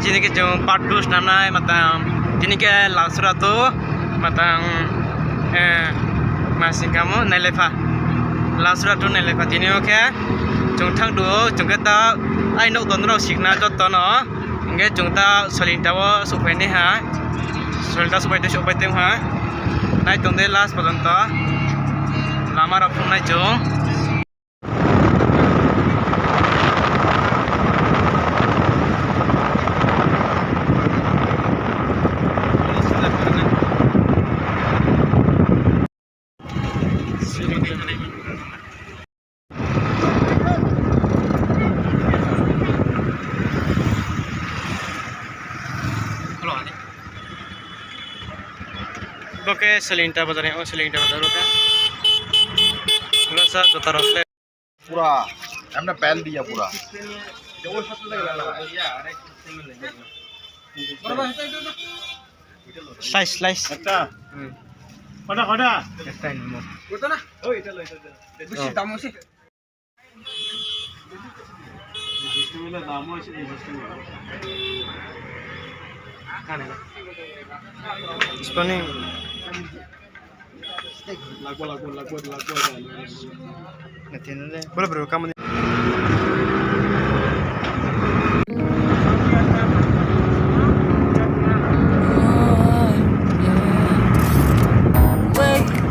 sini ke jom patus nanai matang sini ke Lalachara tu matang masih kamu naylai pa Lalachara tu naylai pa sini oke jom thang dulu jom kita ai nok don rau sikna jot tono inge jom ta chailengta wo supai ni ha chailengta supai tem ha nai tong de last porjonto lama rok nai jom oke chailengta bazar ya chailengta bazar oke थोड़ा सा जो तरफ ले पूरा हमने पहल दिया पूरा slice slice अच्छा कौन कौन está en mo itu ना oh itu loh itu tamu sih bismillah tamu sih bismillah kan ya spawning lagu nanti nanti boleh bro kamu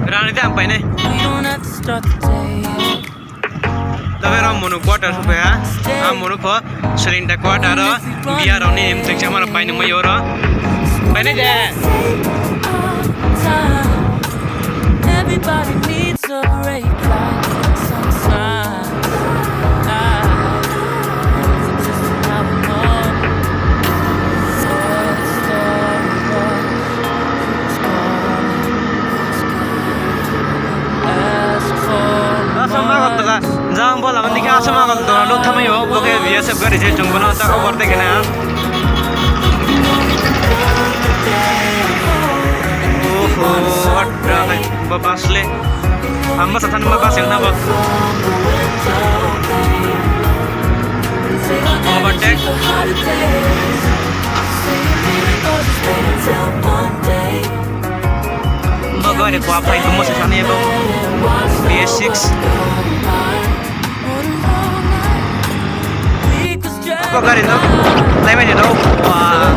berani tu apa ini? Tapi orang monu quarter supaya, monu ko chailengta quarter ro biar orang ni mesti cuma apa ini mayor ro, apa ini deh? Everybody needs a break like sunshine. Asam makan tu lah, jangan bola mandi ke asam makan tu, lu thamai ho, oke biasa beri je jumpa nanti kau berde kena. Ada nih, bapak asli, Ambasa tanah bapak yang nama. Overtake. Bagai ni kuapa itu mesti sana ya bang. PS6. Apa kali tu? Lain macam tu. Wah.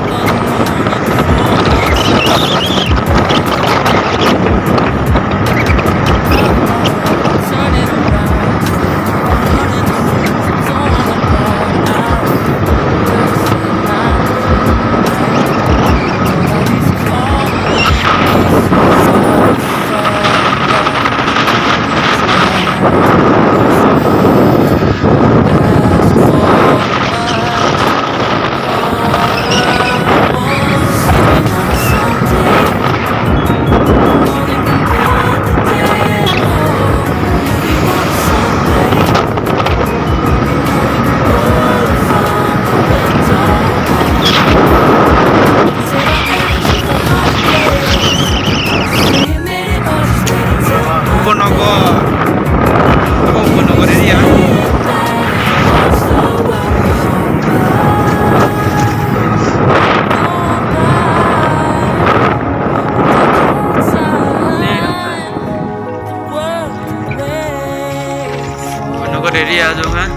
Area tu kan.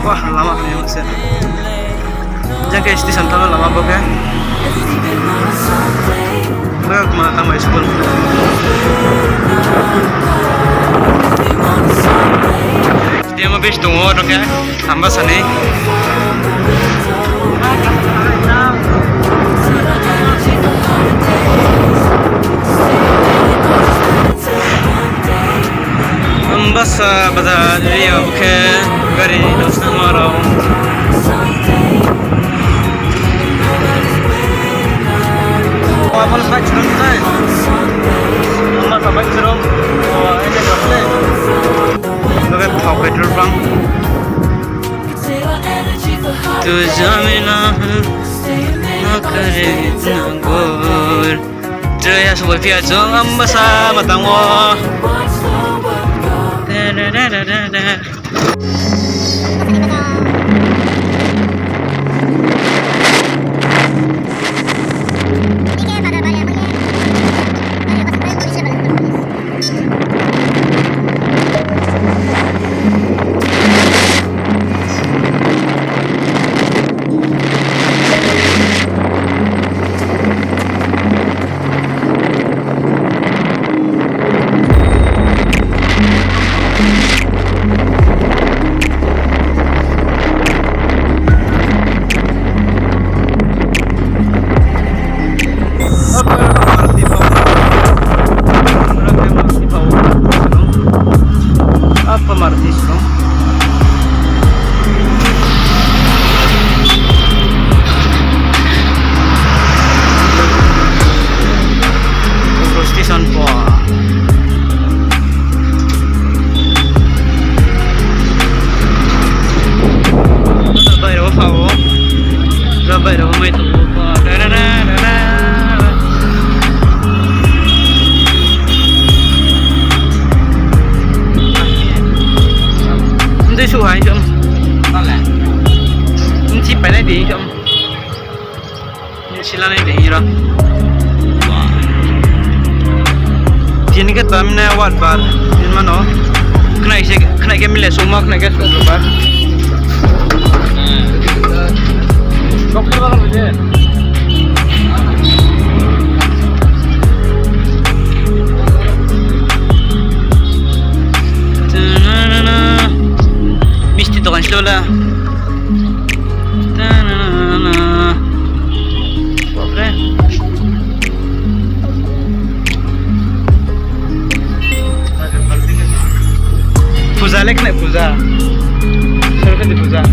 Wah lama ni masih. Jaga station tu lama bukan? Mereka mana tamu school. Dia mau best tunggu orang kan? Ambasa ni. Ambasa bazar dia bukan gari dosa marau. Apa nak cerita ni? Ambasa baik cerita. Oh ini apa? Lepas kau petrol pump. Tu jamina nak kere nanggur. Jaya sebuah piajo Ambasa matangwo. Apa martis dong? Prostisan po. Rabai rawa po. Rabai rawa may tubo po. Hindi suhay siya. Hindi pa na di siya. Hindi sila na di ra. Sini ke tam na wat bar. Din mano. Kena ke mile suma kena ke suma bar. Dokter bakal je. Misti to kan slola. Pobre. Puza lek na puza. Sir di puza.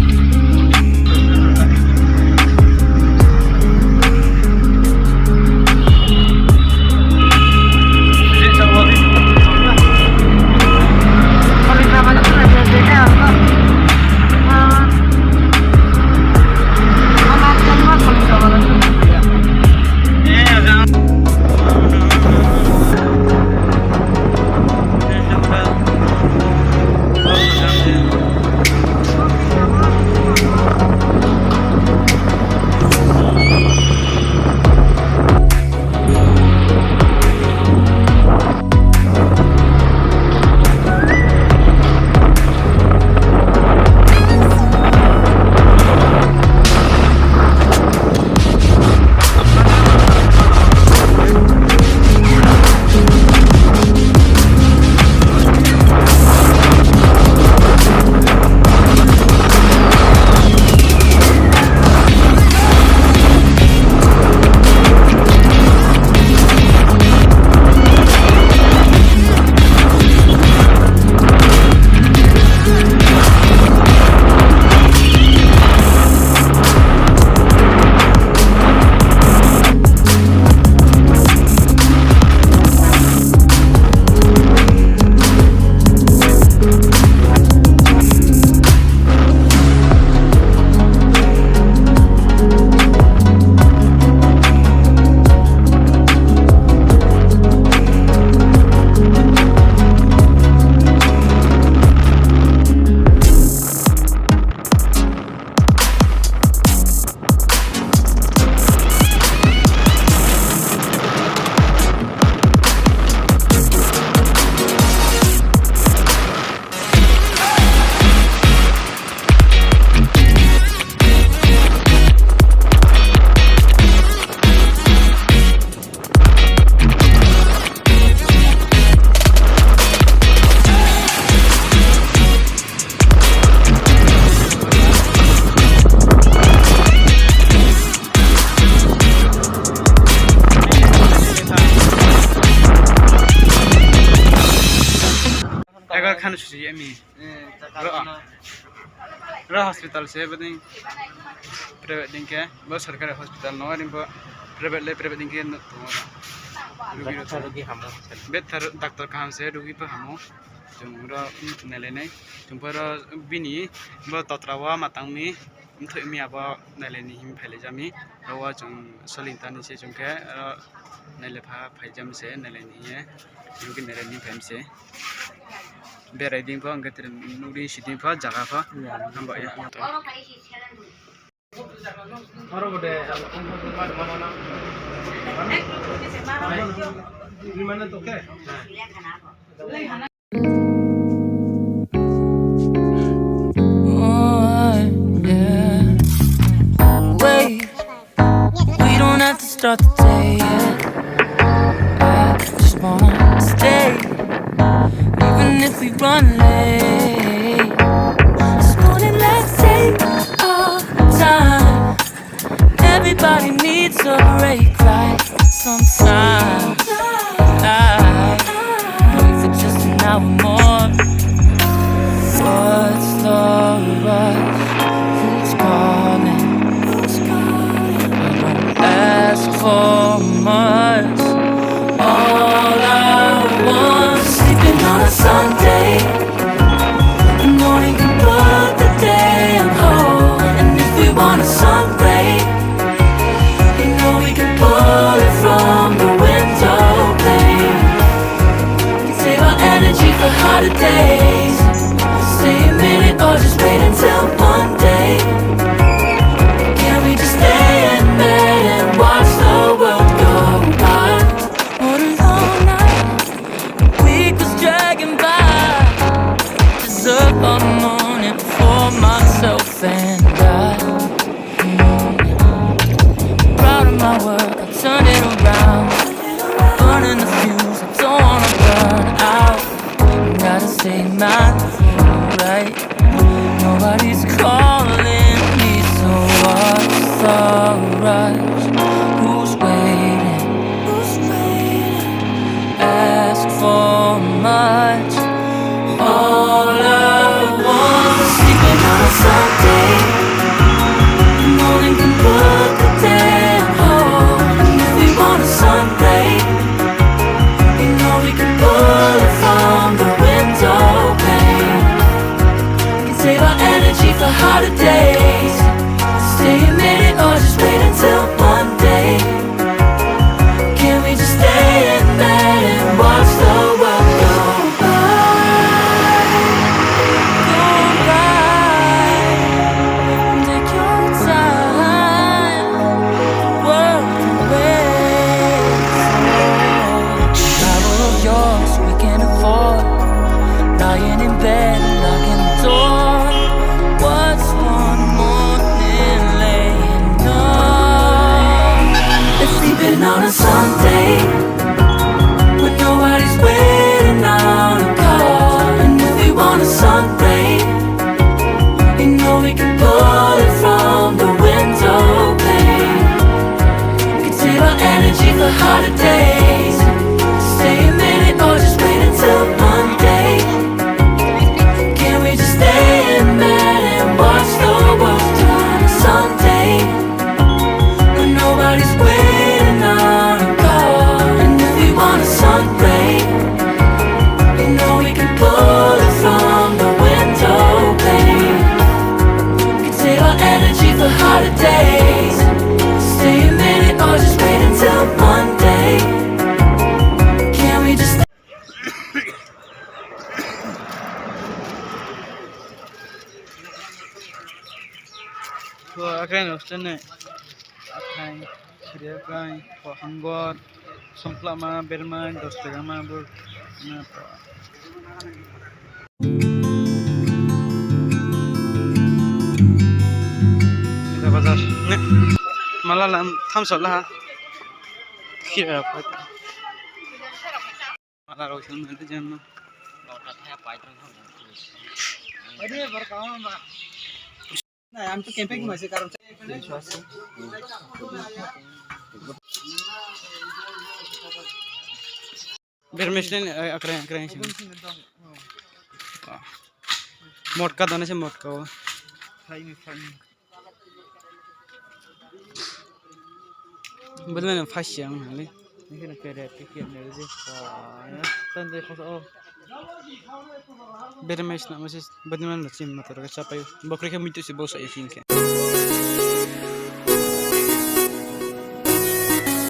Khan सुसी Amy र hospital से बदिंग private दिन के बस सरकारी hospital no रिंबो private दिन के न तो रुगी हमो बेथर डॉक्टर काम से रुगी पे हमो जोंरा नेलेनै जोंपर बिनि ब तत्रावा मातांगनि थैमि आबा नेलेनि हिम फैले जामी रवा जों सलिंतानि से जोंके नेलेफा फाइजाम से नेलेनि रुगी नेलेनि फेम से berai pho angke ter nuri siding pho jaga pho hamba ya Oro bode mana mana to ke Yeah. Wait, we don't have to start the day yet. I just wanna stay, even if we run late. This morning, let's take our time. Everybody needs a break, right? Sometimes I wait for just an hour more. What's the rush? Who's calling? I don't ask for much. All I want is sleeping on a Sunday. The morning can put the day on hold. And if we want a sun ray, you know we can pull it from the window pane. Save our energy for harder days. Stay a minute or just wait until Monday. Can we just stay in bed and watch the world go by? What a long night, the week was dragging by. Deserve a morning for myself and I. Proud of my work, I turned it around. Burning the fuse, I don't wanna burn out. Gotta say my right. Nobody's calling me, so what's the rush? Who's waiting? Ask for much. All I want is sleeping on a Sunday. The morning can put the day on hold. And if we want a sun ray, you know we can pull it from the window pane. Save our energy for harder days. Stay a minute or just wait until Monday. Can we just stay in bed and watch the world go by? Go by. Take your time. The world can wait. Power of yours we can afford. Lying in bed, locking the door. What's one morning laying on? Let's sleep in on a Sunday when nobody's waiting on a call. And if we want a sun ray, you know we can pull it from the window pane. We can save our energy for harder days. Stay a minute or just wait until Monday. Can we just stay in bed and watch the world turn Sunday when nobody's waiting on a call? And if we want a sun ray, you know we can pull it from the window pane. We can save our energy for harder days. Stay a minute or just wait until Monday. Can we just so akan option ne akan sudah kan pohanggot songkla ma berman dostega ma bur na pa kita bazar ne malah lam tham sot lah kira apa malah option nanti jangan नाही आमचं camping माहिती कारण bermesin akren sih motka dona sih motka bener pas yang kali ini kena keret pikir nih sih tanda kau bermesin masih bener sih motor siapa bakal kamu itu sih bos saya sih